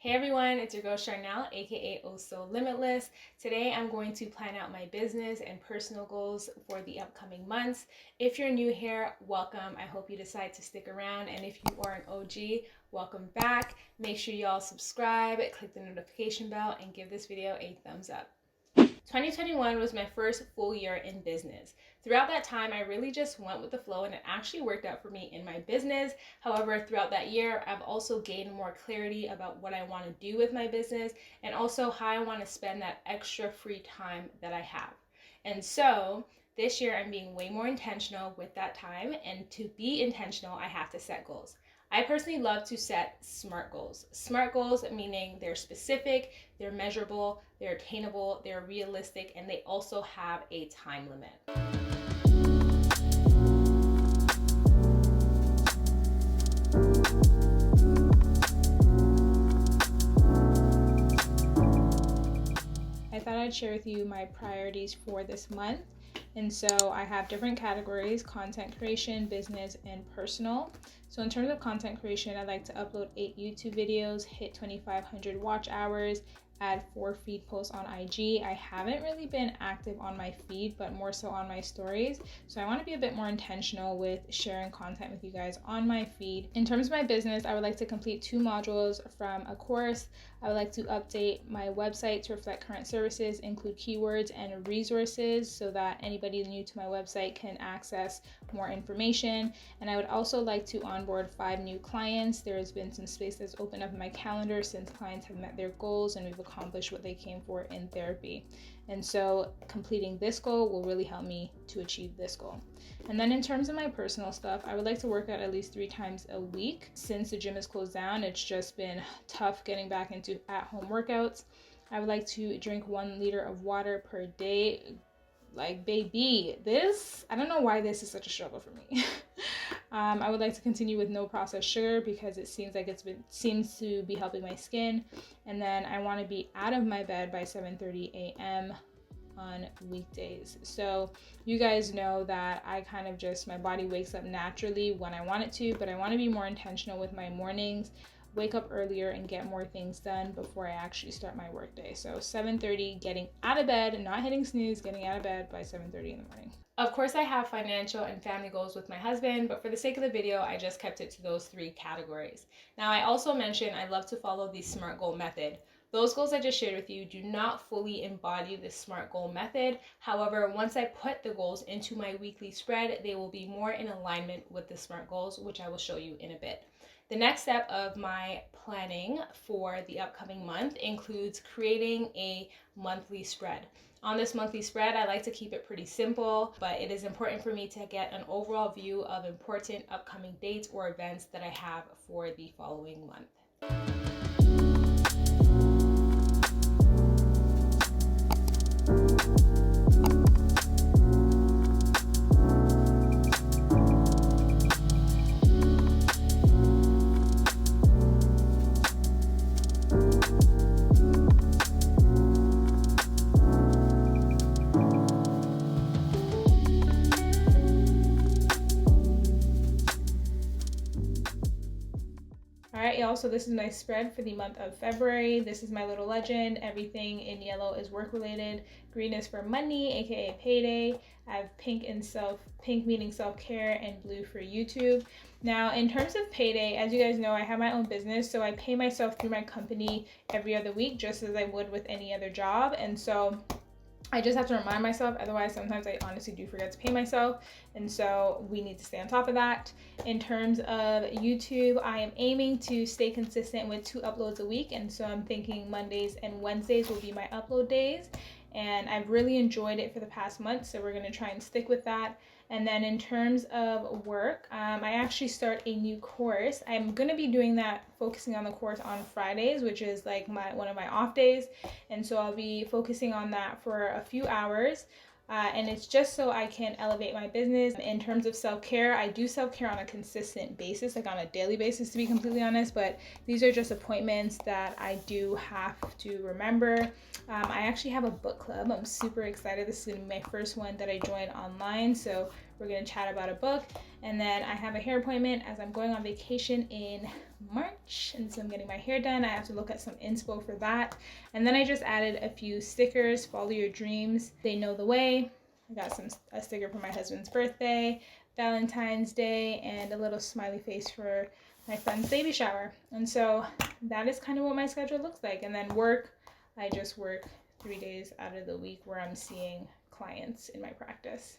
Hey everyone, it's your girl Charnel, aka ohsolimitless. Today I'm going to plan out my business and personal goals for the upcoming months. If you're new here, welcome. I hope you decide to stick around, and if you are an OG, welcome back. Make sure y'all subscribe, click the notification bell, and give this video a thumbs up. 2021 was my first full year in business. Throughout that time, I really just went with the flow, and it actually worked out for me in my business. However, throughout that year, I've also gained more clarity about what I want to do with my business and also how I want to spend that extra free time that I have. And so this year, I'm being way more intentional with that time, and to be intentional, I have to set goals. I personally love to set SMART goals. SMART goals meaning they're specific, they're measurable, they're attainable, they're realistic, and they also have a time limit. I thought I'd share with you my priorities for this month. And so I have different categories: content creation, business, and personal. So in terms of content creation, I'd like to upload 8 YouTube videos, hit 2,500 watch hours, add 4 feed posts on IG. I haven't really been active on my feed, but more so on my stories. So I want to be a bit more intentional with sharing content with you guys on my feed. In terms of my business, I would like to complete 2 modules from a course. I would like to update my website to reflect current services, include keywords and resources so that anybody new to my website can access more information. And I would also like to onboard 5 new clients. There has been some space that's opened up in my calendar since clients have met their goals and we've accomplished what they came for in therapy. And so completing this goal will really help me to achieve this goal. And then in terms of my personal stuff, I would like to work out at least 3 times a week. Since the gym is closed down, it's just been tough getting back into at-home workouts. I would like to drink 1 liter of water per day. Like, baby, this, I don't know why this is such a struggle for me. I would like to continue with no processed sugar because it seems like seems to be helping my skin. And then I want to be out of my bed by 7:30 a.m. on weekdays. So you guys know that I kind of just, my body wakes up naturally when I want it to, but I want to be more intentional with my mornings, wake up earlier and get more things done before I actually start my workday. So 7:30, getting out of bed, not hitting snooze, getting out of bed by 7:30 in the morning. Of course, I have financial and family goals with my husband, but for the sake of the video, I just kept it to those 3 categories. Now, I also mentioned I love to follow the SMART goal method. Those goals I just shared with you do not fully embody the SMART goal method. However, once I put the goals into my weekly spread, they will be more in alignment with the SMART goals, which I will show you in a bit. The next step of my planning for the upcoming month includes creating a monthly spread. On this monthly spread, I like to keep it pretty simple, but it is important for me to get an overall view of important upcoming dates or events that I have for the following month. Alright y'all, so this is my spread for the month of February. This is my little legend. Everything in yellow is work related. Green is for money, aka payday. I have pink meaning self-care, and blue for YouTube. Now, in terms of payday, as you guys know, I have my own business, so I pay myself through my company every other week, just as I would with any other job. And so I just have to remind myself, otherwise sometimes I honestly do forget to pay myself, and so we need to stay on top of that. In terms of YouTube, I am aiming to stay consistent with 2 uploads a week, and so I'm thinking Mondays and Wednesdays will be my upload days, and I've really enjoyed it for the past month, so we're going to try and stick with that. And then in terms of work, I actually start a new course. I'm going to be doing that, focusing on the course on Fridays, which is like one of my off days. And so I'll be focusing on that for a few hours. And it's just so I can elevate my business. In terms of self-care, I do self-care on a consistent basis, like on a daily basis to be completely honest, but these are just appointments that I do have to remember. I actually have a book club. I'm super excited. This is going to be my first one that I joined online, so we're going to chat about a book. And then I have a hair appointment as I'm going on vacation in March, and so I'm getting my hair done. I have to look at some inspo for that. And then I just added a few stickers. Follow your dreams, they know the way. I got a sticker for my husband's birthday, Valentine's Day, and a little smiley face for my friend's baby shower. And so that is kind of what my schedule looks like. And then work, I just work 3 days out of the week where I'm seeing clients in my practice.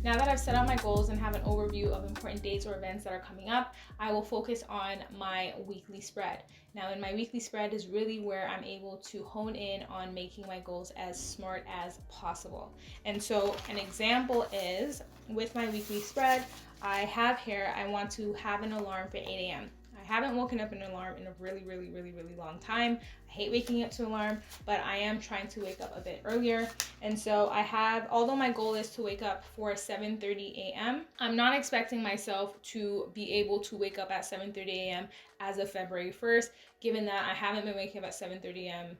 Now that I've set out my goals and have an overview of important dates or events that are coming up, I will focus on my weekly spread. Now in my weekly spread is really where I'm able to hone in on making my goals as smart as possible. And so an example is with my weekly spread, I have here, I want to have an alarm for 8 a.m. I haven't woken up an alarm in a really long time. I hate waking up to an alarm, but I am trying to wake up a bit earlier. And so I have, although my goal is to wake up for 7:30 a.m., I'm not expecting myself to be able to wake up at 7:30 a.m. as of February 1st, given that I haven't been waking up at 7:30 a.m.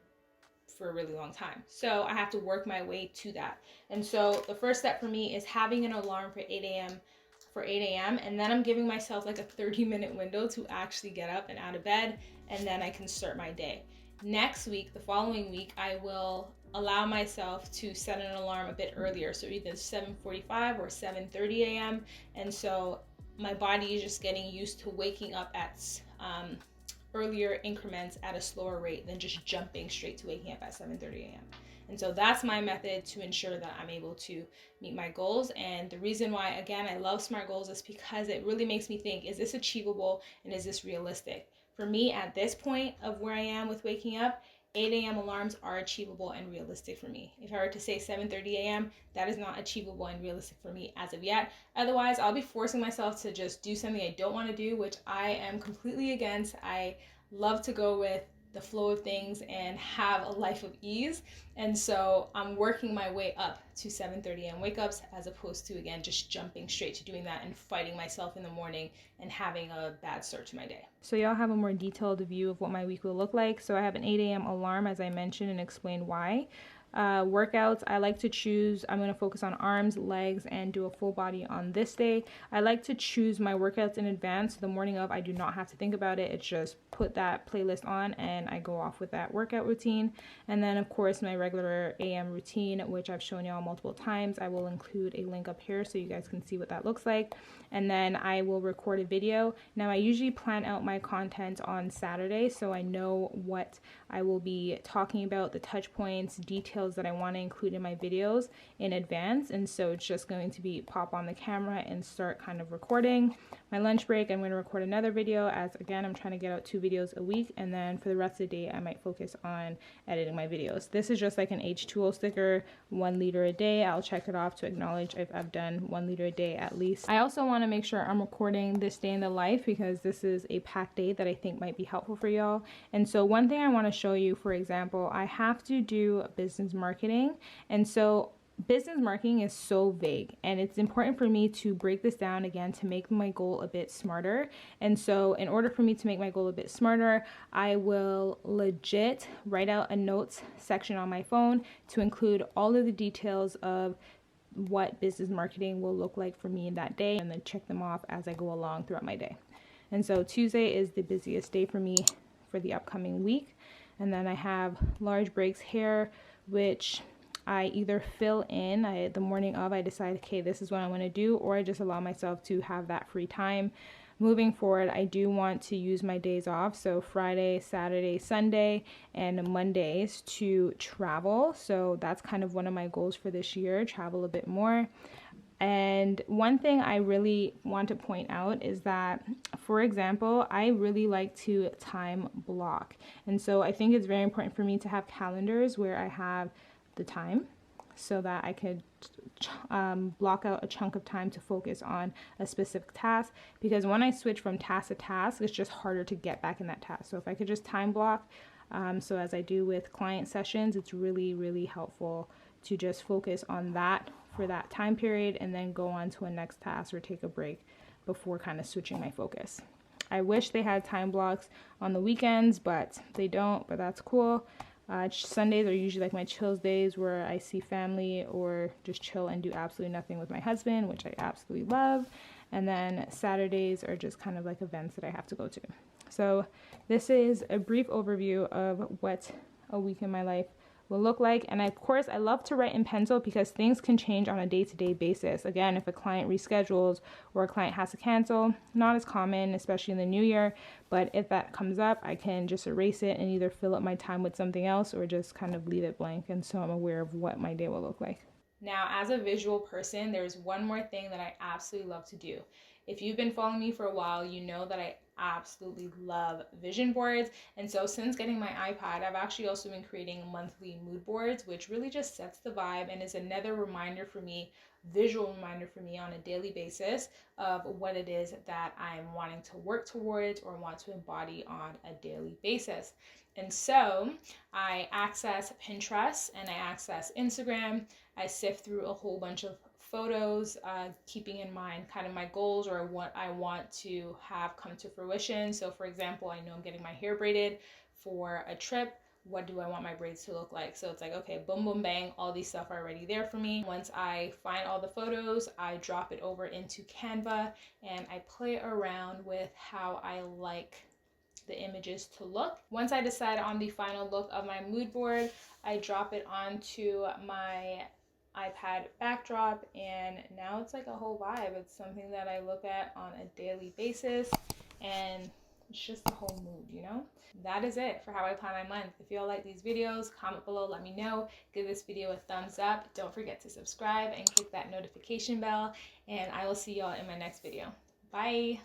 for a really long time. So I have to work my way to that. And so the first step for me is having an alarm for 8 a.m. and then I'm giving myself like a 30-minute window to actually get up and out of bed, and then I can start my day. Next week, the following week, I will allow myself to set an alarm a bit earlier, so either 7:45 or 7:30 a.m. And so my body is just getting used to waking up at earlier increments at a slower rate than just jumping straight to waking up at 7:30 a.m. And so that's my method to ensure that I'm able to meet my goals. And the reason why, again, I love SMART goals is because it really makes me think, is this achievable and is this realistic? For me, at this point of where I am with waking up, 8 a.m. alarms are achievable and realistic for me. If I were to say 7:30 a.m., that is not achievable and realistic for me as of yet. Otherwise, I'll be forcing myself to just do something I don't want to do, which I am completely against. I love to go with the flow of things and have a life of ease. And so I'm working my way up to 7:30 a.m. wake ups, as opposed to, again, just jumping straight to doing that and fighting myself in the morning and having a bad start to my day. So y'all have a more detailed view of what my week will look like. So I have an 8 a.m. alarm, as I mentioned, and explain why. Workouts, I like to choose, I'm going to focus on arms, legs, and do a full body on this day. I like to choose my workouts in advance. The morning of, I do not have to think about it. It's just put that playlist on and I go off with that workout routine. And then of course my regular AM routine, which I've shown y'all multiple times. I will include a link up here so you guys can see what that looks like. And then I will record a video. Now I usually plan out my content on Saturday, so I know what I will be talking about, the touch points, details that I want to include in my videos in advance. And so it's just going to be pop on the camera and start kind of recording. My lunch break, I'm going to record another video, as again, I'm trying to get out 2 videos a week. And then for the rest of the day, I might focus on editing my videos. This is just like an H2O sticker, 1 liter a day. I'll check it off to acknowledge if I've done 1 liter a day at least. I also want to make sure I'm recording this day in the life because this is a packed day that I think might be helpful for y'all. And so one thing I want to show you, for example, I have to do business marketing. And so business marketing is so vague, and it's important for me to break this down again to make my goal a bit smarter. And so in order for me to make my goal a bit smarter, I will legit write out a notes section on my phone to include all of the details of what business marketing will look like for me in that day, and then check them off as I go along throughout my day. And so Tuesday is the busiest day for me for the upcoming week. And then I have large breaks here, which I either fill in the morning of, I decide, okay, this is what I want to do, or I just allow myself to have that free time. Moving forward, I do want to use my days off, so Friday, Saturday, Sunday, and Mondays to travel. So that's kind of one of my goals for this year, travel a bit more. And one thing I really want to point out is that, for example, I really like to time block. And so I think it's very important for me to have calendars where I have the time, so that I could block out a chunk of time to focus on a specific task, because when I switch from task to task, it's just harder to get back in that task. So if I could just time block, so as I do with client sessions, it's really, really helpful to just focus on that for that time period and then go on to a next task or take a break before kind of switching my focus. I wish they had time blocks on the weekends, but they don't, but that's cool. Sundays are usually like my chills days where I see family or just chill and do absolutely nothing with my husband, which I absolutely love. And then Saturdays are just kind of like events that I have to go to. So this is a brief overview of what a week in my life will look like. And of course, I love to write in pencil because things can change on a day-to-day basis. Again, if a client reschedules or a client has to cancel, not as common, especially in the new year, but if that comes up, I can just erase it and either fill up my time with something else or just kind of leave it blank. And so I'm aware of what my day will look like. Now, as a visual person, there's one more thing that I absolutely love to do. If you've been following me for a while, you know that I absolutely love vision boards. And so since getting my iPad, I've actually also been creating monthly mood boards, which really just sets the vibe and is another reminder for me, visual reminder for me on a daily basis of what it is that I'm wanting to work towards or want to embody on a daily basis. And so I access Pinterest and I access Instagram. I sift through a whole bunch of photos, keeping in mind kind of my goals or what I want to have come to fruition. So for example, I know I'm getting my hair braided for a trip. What do I want my braids to look like? So it's like, okay, boom, boom, bang, all these stuff are already there for me. Once I find all the photos, I drop it over into Canva and I play around with how I like the images to look. Once I decide on the final look of my mood board, I drop it onto my iPad backdrop, and now it's like a whole vibe. It's something that I look at on a daily basis, and it's just the whole mood, you know? That is it for how I plan my month. If you all like these videos, comment below, let me know. Give this video a thumbs up. Don't forget to subscribe and click that notification bell, and I will see y'all in my next video. Bye!